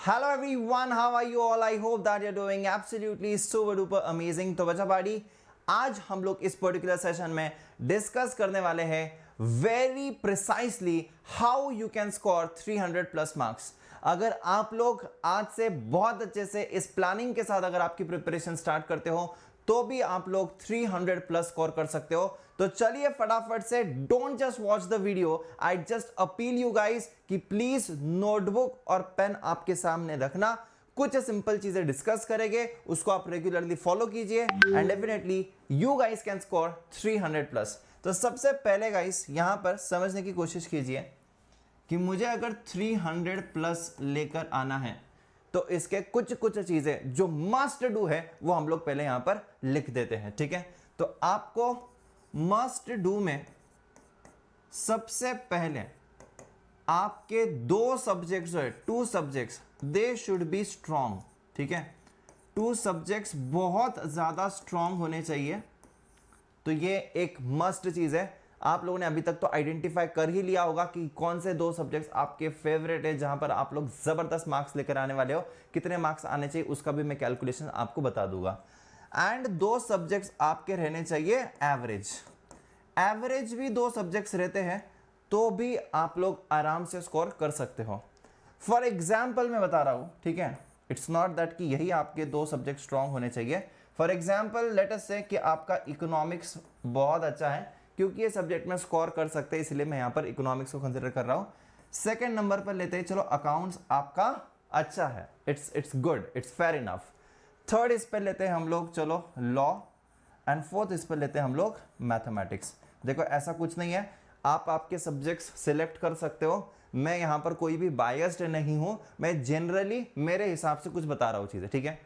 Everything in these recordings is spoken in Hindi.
Hello everyone, how are you all? I hope that you're doing absolutely super duper amazing. तो बच्चा पार्टी, आज हम लोग इस पर्टिकुलर सेशन में डिस्कस करने वाले हैं very precisely how you can score 300 plus marks. अगर आप लोग आज से बहुत अच्छे से इस प्लानिंग के साथ अगर आपकी प्रिपरेशन स्टार्ट करते हो तो भी आप लोग 300 प्लस स्कोर कर सकते हो. तो चलिए फटाफट से, don't just watch the video, I just appeal you guys कि प्लीज नोटबुक और पेन आपके सामने रखना. कुछ सिंपल चीजें डिस्कस करेंगे, उसको आप रेगुलरली फॉलो कीजिए and definitely you guys can score 300 plus. तो सबसे पहले गाइस यहां पर समझने की कोशिश कीजिए कि मुझे अगर 300 प्लस लेकर आना है तो इसके कुछ कुछ चीजें जो मस्ट डू है वो हम लोग पहले यहां पर लिख देते हैं. ठीक है, तो आपको मस्ट डू में सबसे पहले आपके दो सब्जेक्ट्स जो है, two subjects, they should be strong. ठीक है, टू सब्जेक्ट्स बहुत ज्यादा स्ट्रॉन्ग होने चाहिए. तो ये एक मस्ट चीज है. आप लोगों ने अभी तक तो आइडेंटिफाई कर ही लिया होगा कि कौन से दो सब्जेक्ट्स आपके फेवरेट है, जहां पर आप लोग जबरदस्त मार्क्स लेकर आने वाले हो. कितने मार्क्स आने चाहिए उसका भी मैं कैलकुलेशन आपको बता दूंगा. एंड दो सब्जेक्ट्स आपके रहने चाहिए एवरेज. एवरेज भी दो सब्जेक्ट्स रहते हैं तो भी आप लोग आराम से स्कोर कर सकते हो. फॉर एग्जाम्पल मैं बता रहा हूं, ठीक है, इट्स नॉट दैट कि यही आपके दो सब्जेक्ट स्ट्रांग होने चाहिए. फॉर एग्जाम्पल लेट अस से कि आपका इकोनॉमिक्स बहुत अच्छा है, क्योंकि ये सब्जेक्ट में स्कोर कर सकते हैं, इसलिए मैं यहां पर इकोनॉमिक्स को कंसिडर कर रहा हूं. सेकेंड नंबर पर लेते हैं, चलो अकाउंट्स आपका अच्छा है, it's good, it's fair enough. Third इस पर लेते हैं हम लोग, चलो लॉ. एंड फोर्थ इस पर लेते हैं हम लोग मैथमेटिक्स. देखो ऐसा कुछ नहीं है, आप आपके सब्जेक्ट्स सिलेक्ट कर सकते हो. मैं यहां पर कोई भी बायस्ड नहीं हूं, मैं जनरली मेरे हिसाब से कुछ बता रहा हूं चीजें. ठीक है,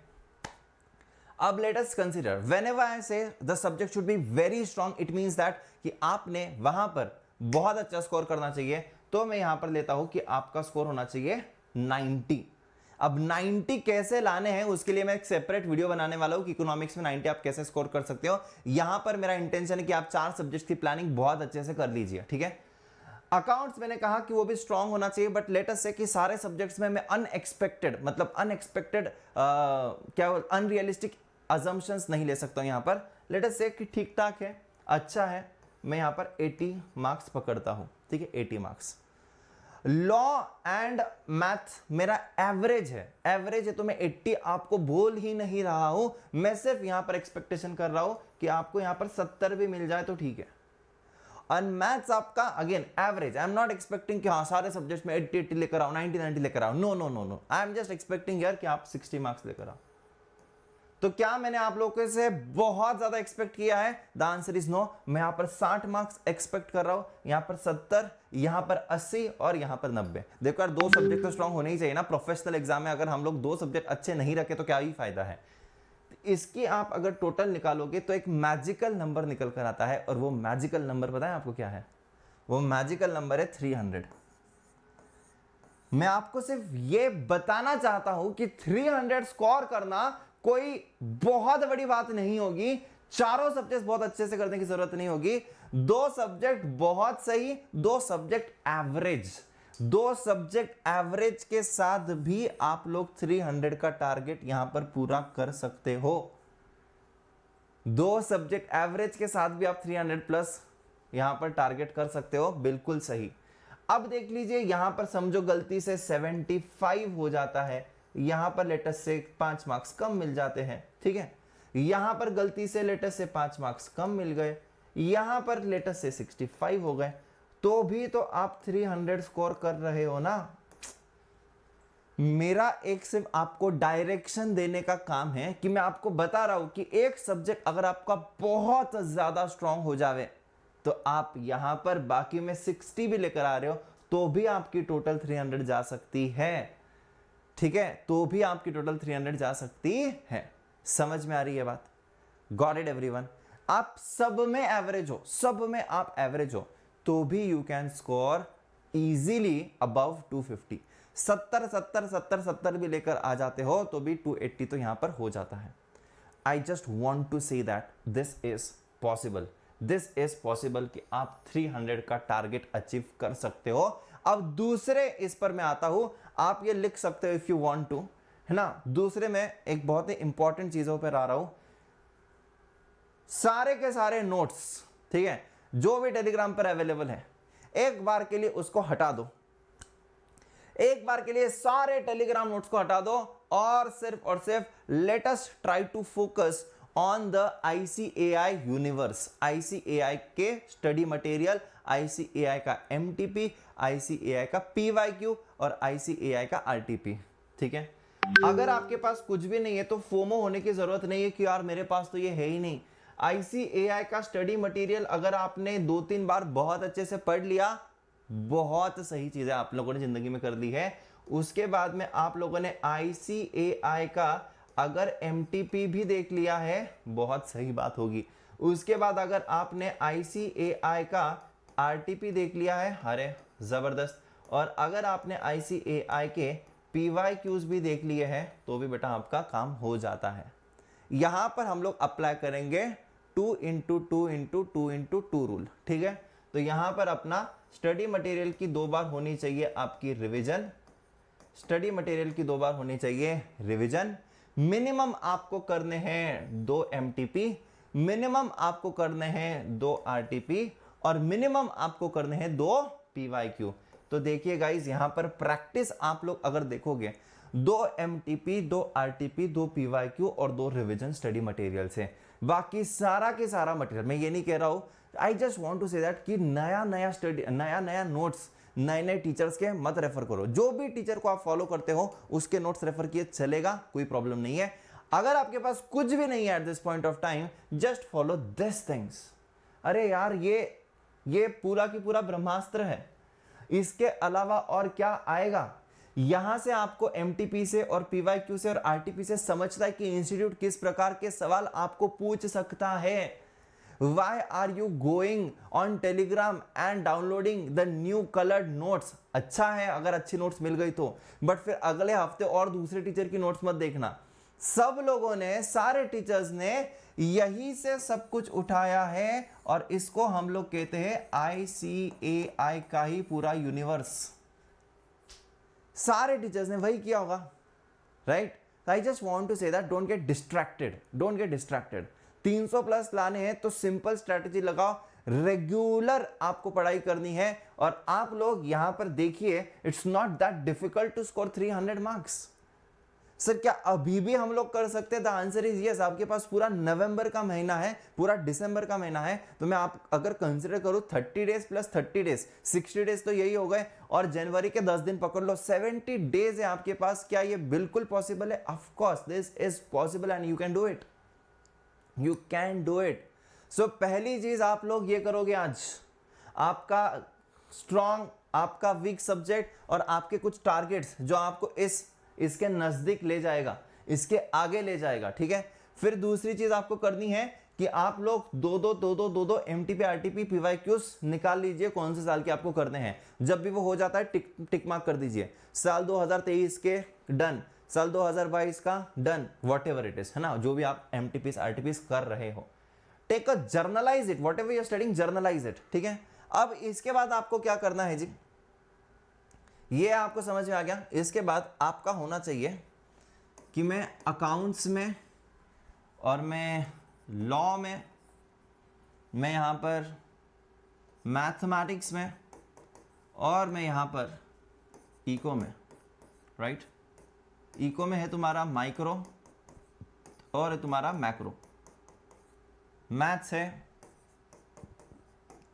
अब let us consider whenever I say the subject should be very strong, it means that कि आपने वहां पर बहुत अच्छा स्कोर करना चाहिए. तो मैं यहां पर लेता हूं कि आपका स्कोर होना चाहिए 90. अब 90 कैसे लाने हैं उसके लिए मैं एक सेपरेट वीडियो बनाने वाला हूं कि इकोनॉमिक्स में 90 आप कैसे स्कोर कर सकते हो. यहां पर मेरा इंटेंशन है कि आप चार सब्जेक्ट्स की प्लानिंग बहुत अच्छे से कर लीजिए. ठीक है, अकाउंट्स मैंने कहा कि वो भी स्ट्रांग होना चाहिए, बट लेट अस से कि सारे सब्जेक्ट्स में मैं अनएक्सपेक्टेड क्या अनरियलिस्टिक अजम्पशंस नहीं ले सकता हूं. यहां पर लेट अस से कि ठीक ठाक है, अच्छा है, मैं यहां पर 80 मार्क्स पकड़ता हूं. ठीक है, 80 मार्क्स. लॉ एंड मैथ मेरा एवरेज है तो मैं 80 आपको बोल ही नहीं रहा हूं, मैं सिर्फ यहां पर एक्सपेक्टेशन कर रहा हूं कि आपको यहां पर 70 भी मिल जाए तो ठीक है. और मैथ्स आपका again average, I am not expecting कि हाँ सारे सब्जेक्ट्स में 80 लेकर आओ, 90 लेकर आओ. No no no no, I am just expecting यार कि आप 60 मार्क्स लेकर आओ. तो क्या मैंने आप लोगों से बहुत ज्यादा एक्सपेक्ट किया है? The answer is no. मैं यहां पर 60 मार्क्स एक्सपेक्ट कर रहा हूं, यहां पर 70, यहां पर 80 और यहां पर 90. देखो यार, दो सब्जेक्ट तो स्ट्रांग होने ही चाहिए ना. प्रोफेशनल एग्जाम में अगर हम लोग दो सब्जेक्ट अच्छे नहीं रखे तो क्या ही फायदा है. इसकी आप अगर टोटल निकालोगे तो एक मैजिकल नंबर निकल कर आता है, और वो मैजिकल नंबर पता है आपको क्या है? वो मैजिकल नंबर है 300. मैं आपको सिर्फ ये बताना चाहता हूं कि 300 स्कोर करना कोई बहुत बड़ी बात नहीं होगी. चारों सब्जेक्ट बहुत अच्छे से करने की जरूरत नहीं होगी. दो सब्जेक्ट बहुत सही, दो सब्जेक्ट एवरेज, दो सब्जेक्ट एवरेज के साथ भी आप लोग 300 का टारगेट यहां पर पूरा कर सकते हो. दो सब्जेक्ट एवरेज के साथ भी आप 300 प्लस यहां पर टारगेट कर सकते हो. बिल्कुल सही. अब देख लीजिए, यहां पर समझो गलती से 75 हो जाता है, यहां पर लेटेस्ट से 5 मार्क्स कम मिल जाते हैं. ठीक है, यहां पर गलती से लेटेस्ट से 5 मार्क्स कम मिल गए, यहां पर लेटेस्ट से 65 हो गए, तो भी तो आप 300 स्कोर कर रहे हो ना. मेरा एक सिर्फ आपको डायरेक्शन देने का काम है कि मैं आपको बता रहा हूं कि एक सब्जेक्ट अगर आपका बहुत ज्यादा स्ट्रांग हो जावे तो आप यहां पर बाकी में 60 भी लेकर आ रहे हो तो भी आपकी टोटल 300 जा सकती है. ठीक है, तो भी आपकी टोटल 300 जा सकती है. समझ में आ रही है बात? Got it everyone? आप सब में एवरेज हो, सब में आप एवरेज हो तो भी you can score easily above 250. 70 भी लेकर आ जाते हो तो भी 280 तो यहां पर हो जाता है. I just want to say that this is possible. This is possible कि आप 300 का टारगेट अचीव कर सकते हो. अब दूसरे इस पर मैं आता हूं. आप ये लिख सकते हो इफ यू वांट टू, है ना। दूसरे में एक बहुत ही इंपॉर्टेंट चीजों पर आ रहा हूं, सारे के सारे नोट्स, ठीक है, जो भी टेलीग्राम पर अवेलेबल है, एक बार के लिए उसको हटा दो, एक बार के लिए सारे टेलीग्राम नोट्स को हटा दो और सिर्फ let us try to focus on the ICAI universe, ICAI के स्टडी मटेरियल, ICAI का MTP, ICAI का PYQ और ICAI का RTP, ठीक है। अगर आपके पास कुछ भी नहीं है तो फोमो होने की जरूरत नहीं है कि यार मेरे पास तो ये है ही नहीं। ICAI का स्टडी मटेरियल अगर आपने 2-3 बार बहुत अच्छे से पढ़ लिया, बहुत सही चीजें आप लोगों ने जिंदगी में कर ली है। उसके बाद में आप लोगों ने ICAI का अगर MTP भी देख लिया है, बहुत सही बात होगी। उसके बाद अगर आपने ICAI का RTP देख लिया है, अरे जबरदस्त। और अगर आपने ICAI के PYQs भी देख लिए हैं तो भी बेटा आपका काम हो जाता है। यहां पर हम लोग अप्लाई करेंगे 2 × 2 × 2 × 2 रूल, ठीक है। तो यहां पर अपना स्टडी मटेरियल की 2 बार होनी चाहिए आपकी रिवीजन, स्टडी मटेरियल की 2 बार होनी चाहिए रिवीजन। मिनिमम आपको करने हैं 2 MTP, मिनिमम आपको करने हैं 2 RTP और मिनिमम आपको करने हैं 2 PYQ। तो देखिए गाइस, यहां पर प्रैक्टिस आप लोग अगर देखोगे 2 MTP, 2 RTP, 2 PYQ और 2 रिवीजन स्टडी मटेरियल से, बाकी सारा के सारा मटेरियल, मैं ये नहीं कह रहा हूं, I just want to say that कि नया स्टडी, नया नोट्स नए टीचर्स के मत रेफर करो। जो भी टीचर को आप फॉलो करते हो उसके नोट्स रेफर किए चलेगा, कोई प्रॉब्लम नहीं है। अगर आपके पास कुछ भी नहीं है at this point of time, just follow this things. अरे यार, ये पूरा की पूरा ब्रह्मास्त्र है, इसके अलावा और क्या आएगा। यहां से आपको MTP से और PYQ से और RTP से समझता है कि इंस्टीट्यूट किस प्रकार के सवाल आपको पूछ सकता है। Why are you going on Telegram and downloading the new colored notes? अच्छा है अगर अच्छी नोट्स मिल गई तो, बट फिर अगले हफ्ते और दूसरे टीचर की नोट्स मत देखना। सब लोगों ने, सारे टीचर्स ने यही से सब कुछ उठाया है और इसको हम लोग कहते हैं ICAI का ही पूरा यूनिवर्स। सारे टीचर्स ने वही किया होगा, right. I just want to say that don't get distracted. 300 plus लाने हैं तो सिंपल स्ट्रैटेजी लगाओ, रेगुलर आपको पढ़ाई करनी है। और आप लोग यहां पर देखिए, it's not that difficult to score 300 marks. Sir क्या अभी भी हम लोग कर सकते हैं? The answer is yes. आपके पास पूरा नवंबर का महीना है, पूरा दिसंबर का महीना है, तो मैं आप अगर कंसिडर करूं 30 डेज प्लस 30 डेज, 60 डेज तो यही हो गए, और जनवरी के 10 दिन पकड़ लो, 70 डेज है आपके पास। क्या ये बिल्कुल पॉसिबल है? Of course this is possible and you can do it, you can do it. So पहली चीज आप लोग ये करोगे, आज आपका स्ट्रॉन्ग, आपका वीक सब्जेक्ट और आपके कुछ टारगेट्स जो आपको इसके नजदीक ले जाएगा, इसके आगे ले जाएगा, ठीक है। फिर दूसरी चीज आपको करनी है कि आप लोग दो MTP RTP PYQs निकाल लीजिए, कौन से साल के आपको करने हैं। जब भी वो हो जाता है टिक मार्क कर दीजिए। साल 2023 के डन, साल 2022 का done, what ever it is, है ना, जो भी आप MTPs RTPs कर रहे हो। Take a journalize it, whatever you are studying, journalize it, ठीक है। अब इसके बाद आपको क्या करना है जी, ये आपको समझ में आ गया। इसके बाद आपका होना चाहिए कि मैं अकाउंट्स में और मैं लॉ में, मैं यहां पर मैथमेटिक्स में और मैं यहां पर इको में, राइट। इको में है तुम्हारा माइक्रो और है तुम्हारा मैक्रो, मैथ्स है,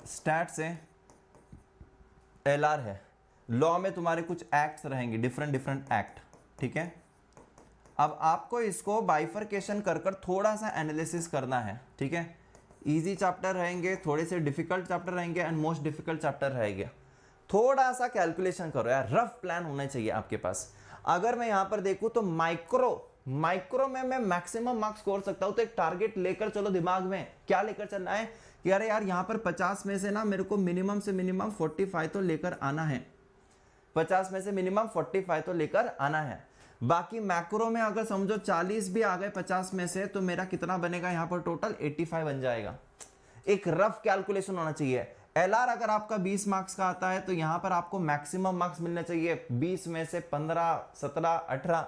स्टैट्स है, LR है, लॉ में तुम्हारे कुछ एक्ट्स रहेंगे, डिफरेंट एक्ट, ठीक है। अब आपको इसको बाइफरकेशन कर थोड़ा सा एनालिसिस करना है, ठीक है। इजी चैप्टर रहेंगे, थोड़े से डिफिकल्ट चैप्टर रहेंगे एंड मोस्ट डिफिकल्ट चैप्टर रहेंगे। थोड़ा सा कैलकुलेशन करो यार, रफ प्लान होना चाहिए आपके पास। अगर मैं यहां पर देखूं तो माइक्रो में मैं मैक्सिमम मार्क्स स्कोर सकता हूं, तो एक टारगेट लेकर चलो दिमाग में। क्या लेकर चलना है कि अरे यार यहां पर 50 में से ना मेरे को मिनिमम से मिनिमम 45 तो लेकर आना है, 50 में से मिनिमम 45 तो लेकर आना है। बाकी मैक्रो में अगर समझो 40 भी आ गए 50 में से, तो मेरा कितना बनेगा यहां पर टोटल 85 बन जाएगा। एक रफ कैलकुलेशन होना चाहिए। LR अगर आपका 20 मार्क्स का आता है तो यहां पर आपको मैक्सिमम मार्क्स मिलने चाहिए 20 में से 15, 17, 18।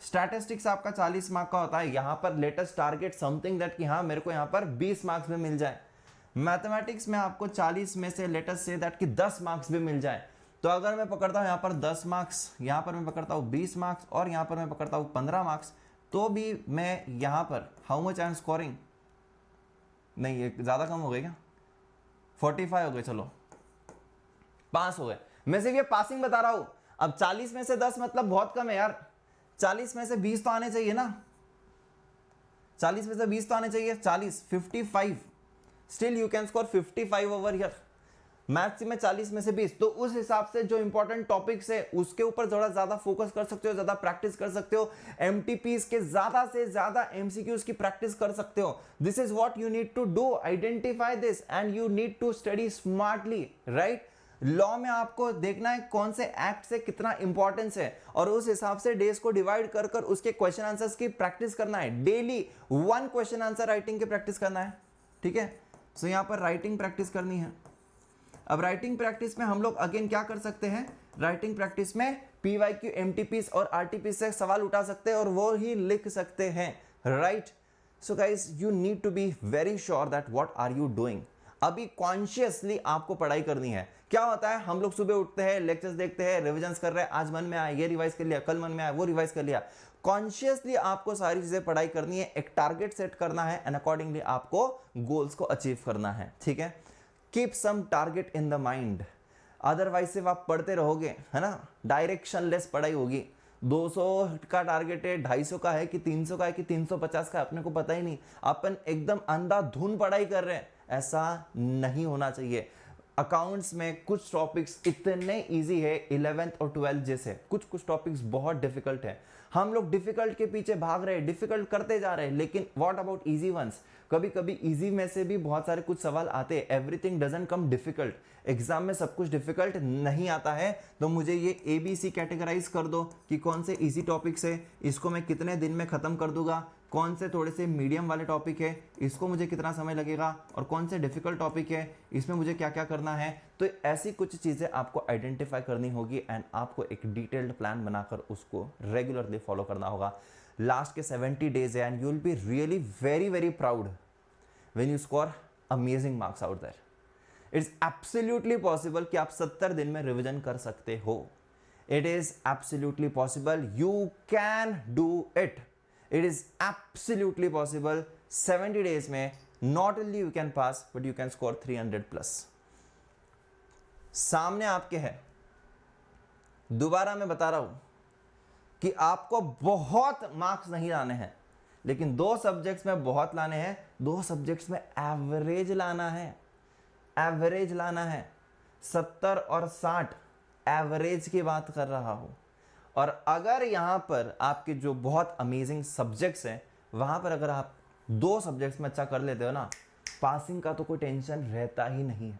स्टैटिस्टिक्स आपका 40 मार्क का होता है, यहां पर लेटेस्ट टारगेट समथिंग दैट कि हाँ मेरे को यहां पर 20 मार्क्स भी मिल जाए। मैथमेटिक्स में आपको 40 में से लेटेस्ट से दैट कि 10 मार्क्स भी मिल जाए। तो अगर मैं पकड़ता हूं यहां पर 10 मार्क्स, यहां पर मैं पकड़ता हूं 20 मार्क्स और यहां पर मैं पकड़ता हूं 15 मार्क्स, तो भी मैं यहां पर how much I am scoring, नहीं ये ज्यादा कम हो गई क्या, 45 हो गए, चलो पास हो गए। मैं सिर्फ ये पासिंग बता रहा हूं। अब 40 में से 10 मतलब बहुत कम है यार, 40 में से 20 तो आने चाहिए ना, 40 में से 20 तो आने चाहिए। 40, 55, still you can score 55 over here. Maths में 40 में से 20, तो उस हिसाब से जो इंपॉर्टेंट टॉपिक्स है उसके ऊपर थोड़ा ज्यादा फोकस कर सकते हो, ज्यादा प्रैक्टिस कर सकते हो, एमटीपीस के ज्यादा से ज्यादा एमसीक्यूज की प्रैक्टिस कर सकते हो। This is what you need to do, identify this and you need to study smartly, right. Law में आपको देखना है कौन से एक्ट से कितना इंपॉर्टेंस है और उस हिसाब से डेज को डिवाइड कर कर उसके क्वेश्चन आंसर्स की प्रैक्टिस करना है। डेली 1 क्वेश्चन आंसर राइटिंग की प्रैक्टिस करना है, ठीक है। सो यहां पर राइटिंग प्रैक्टिस करनी है। अब राइटिंग प्रैक्टिस में हम लोग अगेन क्या कर सकते हैं, राइटिंग प्रैक्टिस में पीवाईक्यू, एमटीपीस और आरटीपीस से सवाल उठा सकते हैं और वो ही लिख सकते हैं, right. So guys you need to be very sure that what are you doing. अभी कॉन्शियसली आपको पढ़ाई करनी है। क्या होता है, हम लोग सुबह उठते हैं, लेक्चर्स देखते हैं, रिविजन्स कर रहे हैं, आज मन में आया ये रिवाइज कर लिया, कल मन में आया वो रिवाइज कर लिया। कॉन्शियसली आपको सारी चीजें पढ़ाई करनी है, एक टारगेट सेट करना है एंड अकॉर्डिंगली आपको गोल्स को अचीव करना है, ठीक है। Keep some target in the mind, otherwise सिर्फ आप पढ़ते रहोगे, है ना, डायरेक्शनलेस पढ़ाई होगी। 200 का टारगेट है, 250 का है कि 300 का है कि 350 का है, अपने को पता ही नहीं, अपन एकदम अंधाधुन पढ़ाई कर रहे हैं, ऐसा नहीं होना चाहिए। अकाउंट्स में कुछ टॉपिक्स इतने इजी है 11th और 12th जैसे, कुछ टॉपिक्स बहुत डिफिकल्ट है। हम लोग डिफिकल्ट के पीछे भाग रहे हैं, डिफिकल्ट करते जा रहे हैं, लेकिन व्हाट अबाउट इजी वंस। कभी कभी इजी में से भी बहुत सारे कुछ सवाल आते हैं। Everything doesn't come difficult, exam में सब कुछ डिफिकल्ट नहीं आता है। तो मुझे ये ABC कैटेगराइज कर दो कि कौन से इजी टॉपिक्स है, इसको मैं कितने दिन में खत्म कर दूंगा, कौन से थोड़े से मीडियम वाले टॉपिक है, इसको मुझे कितना समय लगेगा, और कौन से डिफिकल्ट टॉपिक है, इसमें मुझे क्या क्या करना है। तो ऐसी कुछ चीज़ें आपको आइडेंटिफाई करनी होगी एंड आपको एक डिटेल्ड प्लान बनाकर उसको रेगुलरली फॉलो करना होगा। लास्ट के 70 डेज है and you will be really very very proud when you score amazing marks out there. It's absolutely possible कि आप 70 दिन में रिविजन कर सकते हो। It is absolutely possible, you can do it. It is absolutely possible 70 days में not only you can pass but you can score 300 plus। सामने आपके है, दोबारा मैं बता रहा हूं कि आपको बहुत मार्क्स नहीं लाने हैं, लेकिन 2 सब्जेक्ट्स में बहुत लाने हैं, 2 सब्जेक्ट्स में एवरेज लाना है, एवरेज लाना है। 70 और 60 एवरेज की बात कर रहा हूं। और अगर यहां पर आपके जो बहुत अमेजिंग सब्जेक्ट्स हैं वहां पर अगर आप 2 सब्जेक्ट्स में अच्छा कर लेते हो ना, पासिंग का तो कोई टेंशन रहता ही नहीं है।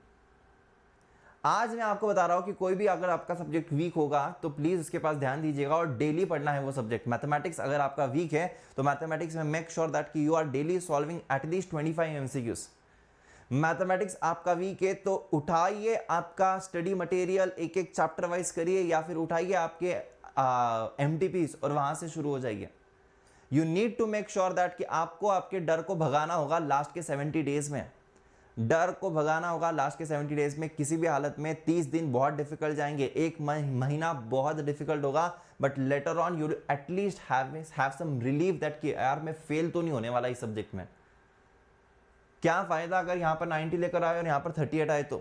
आज मैं आपको बता रहा हूं कि कोई भी अगर आपका सब्जेक्ट वीक होगा तो प्लीज उसके पास ध्यान दीजिएगा और डेली पढ़ना है वो सब्जेक्ट। मैथमेटिक्स अगर आपका वीक है तो मैथमेटिक्स में मेक श्योर दैट कि you are daily solving at least 25 MCQs। Mathematics आपका वीक है तो उठाइए आपका स्टडी मटेरियल, एक एक चैप्टर वाइज करिए या फिर उठाइए आपके MTPs और वहां से शुरू हो जाइए। You need to make sure that कि आपको आपके डर को भगाना होगा लास्ट के 70 डेज में, डर को भगाना होगा लास्ट के 70 डेज में। किसी भी हालत में 30 दिन बहुत डिफिकल्ट जाएंगे, एक महीना बहुत डिफिकल्ट होगा, but later on you at least have some relief that कि यार मैं फेल तो नहीं होने वाला इस सब्जेक्ट में। क्या फायदा अगर यहां पर 90 लेकर आए और यहां पर 38 आए, तो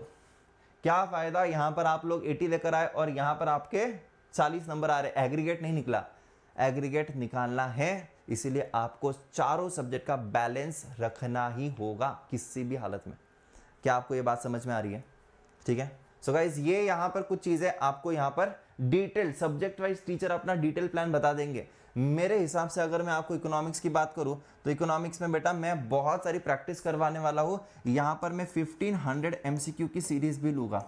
क्या फायदा यहां पर आप लोग 80 लेकर आए और यहां पर आपके 40 नंबर आ रहे, एग्रीगेट नहीं निकला। एग्रीगेट निकालना है, इसीलिए आपको चारों सब्जेक्ट का बैलेंस रखना ही होगा किसी भी हालत में। क्या आपको ये बात समझ में आ रही है? ठीक है। सो गाइस ये यहां पर कुछ चीजें आपको यहां पर डिटेल सब्जेक्ट वाइज टीचर अपना डिटेल प्लान बता देंगे। मेरे हिसाब से अगर मैं आपको इकोनॉमिक्स की बात करूं तो इकोनॉमिक्स में बेटा मैं बहुत सारी प्रैक्टिस करवाने वाला हूं। यहां पर मैं 1500 MCQ की सीरीज भी लूंगा।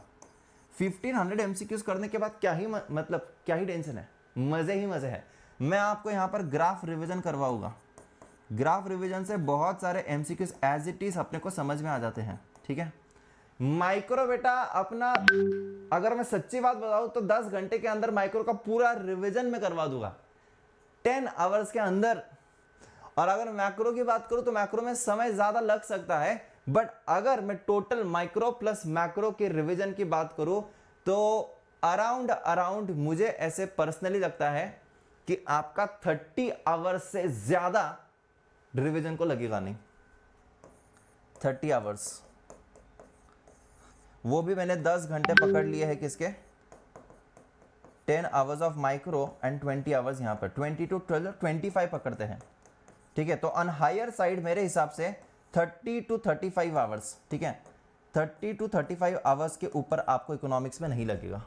1500 MCQs करने के बाद क्या ही मतलब क्या ही टेंशन है, मजे ही मजे है। मैं आपको यहां पर ग्राफ रिवीजन करवाऊंगा। ग्राफ रिवीजन से बहुत सारे MCQs एज इट इज अपने को समझ में आ जाते हैं, ठीक है। माइक्रो बेटा अपना, अगर मैं सच्ची बात बताऊं तो 10 घंटे के अंदर माइक्रो का पूरा रिवीजन में करवा दूंगा 10 आवर्स के अंदर। और अगर मैक्रो की बात करूं तो मैक्रो में समय ज्यादा लग सकता है, बट अगर मैं टोटल माइक्रो प्लस मैक्रो के रिवीजन की बात करूं तो अराउंड मुझे ऐसे पर्सनली लगता है कि आपका 30 आवर्स से ज्यादा रिवीजन को लगेगा नहीं। 30 आवर्स, वो भी मैंने 10 घंटे पकड़ लिए हैं किसके, 10 hours of micro and 20 hours यहां पर 20 to 12 25 पकड़ते हैं, ठीक है। तो ऑन हायर साइड मेरे हिसाब से 30 to 35 आवर्स, ठीक है, 30 to 35 आवर्स के ऊपर आपको इकोनॉमिक्स में नहीं लगेगा।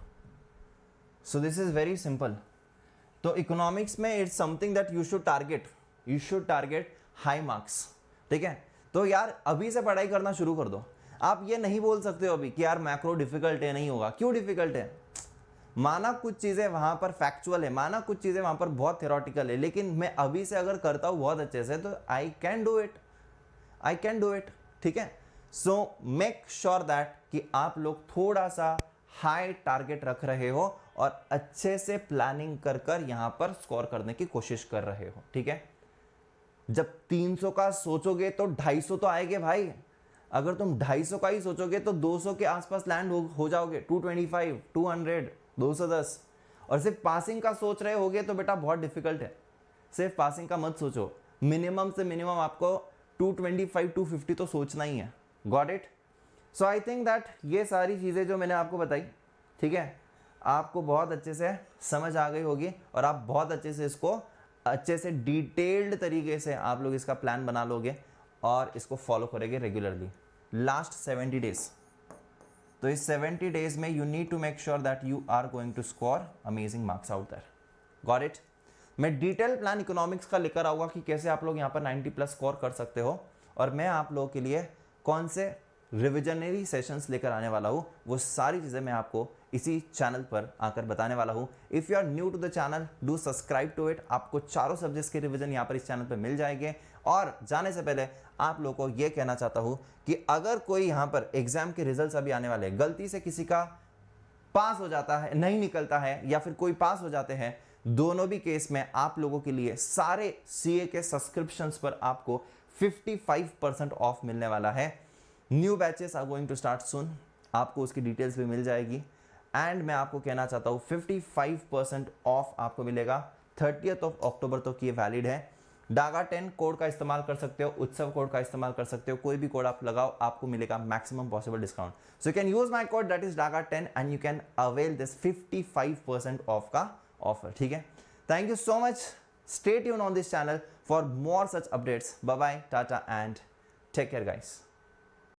So this is very simple. तो इकोनॉमिक्स में it's something that you should target high marks, ठीक है। तो यार अभी से पढ़ाई करना शुरू कर दो। आप ये नहीं बोल सकते हो अभी कि यार मैक्रो डिफिकल्ट है, नहीं होगा। क्यों डिफिकल्ट है? माना कुछ चीजें वहां पर फैक्चुअल है, माना कुछ चीजें वहां पर बहुत थ्योरेटिकल है, लेकिन मैं अभी से अगर करता हूं बहुत अच्छे से तो आई कैन डू इट, ठीक है। सो मेक श्योर दैट कि आप लोग थोड़ा सा हाई टारगेट रख रहे हो और अच्छे से प्लानिंग कर कर यहां पर स्कोर करने की कोशिश कर रहे हो, ठीक है। जब 300 का सोचोगे तो 250 तो आएंगे भाई। अगर तुम 250 का ही सोचोगे तो 200 के आसपास लैंड हो जाओगे, 225, 200, 210। और सिर्फ पासिंग का सोच रहे होगे तो बेटा बहुत डिफिकल्ट है। सिर्फ पासिंग का मत सोचो, मिनिमम से मिनिमम आपको 225, 250 तो सोचना ही है। Got it? So I think that ये सारी चीज़ें जो मैंने आपको बताई, ठीक है, आपको बहुत अच्छे से समझ आ गई होगी और आप बहुत अच्छे से इसको अच्छे से डिटेल्ड तरीके से आप लोग इसका प्लान बना लोगे और इसको फॉलो करेंगे रेगुलरली लास्ट 70 डेज। तो इस 70 डेज में you need to make sure that you are going to score amazing marks out there. Got it? मैं डिटेल प्लान इकोनॉमिक्स का लेकर आऊँगा कि कैसे आप लोग यहाँ पर 90+ स्कोर कर सकते हो, और मैं आप लोगों के लिए कौन से रिविजनरी सेशंस लेकर आने वाला हूँ, वो सारी चीज़ें मैं आपको इसी चैनल पर आकर बताने वाला हूँ। If you are new to the channel, do subscribe to it. आपको चारों सब्जेक्ट्स के रिवीजन यहाँ पर इस चैनल पर मिल जाएंगे। और जाने से पहले आप लोगों को ये कहना चाहता हूँ कि अगर कोई यहाँ पर एग्जाम के रिजल्ट्स अभी आने वाले हैं, गलती से किसी का पास हो जाता है, नहीं निकलता है, या फिर कोई पास हो जाते हैं, दोनों भी केस में आप लोगों के लिए सारे सीए के सब्सक्रिप्शंस पर आपको 55% ऑफ मिलने वाला है। New batches are going to start soon, आपको उसकी डिटेल्स भी मिल जाएगी। एंड मैं आपको कहना चाहता हूँ 55% ऑफ आपको मिलेगा 30th of अक्टूबर तक ये वैलिड है। डागा 10 कोड का इस्तेमाल कर सकते हो, उत्सव कोड का इस्तेमाल कर सकते हो, कोई भी कोड आप लगाओ, आपको मिलेगा maximum possible discount. So you can use my code that is Daga 10 and you can avail this 55% off का ऑफर, ठीक है। Thank you so much, stay tune on this channel for more such updates. Bye bye, tata and take care guys.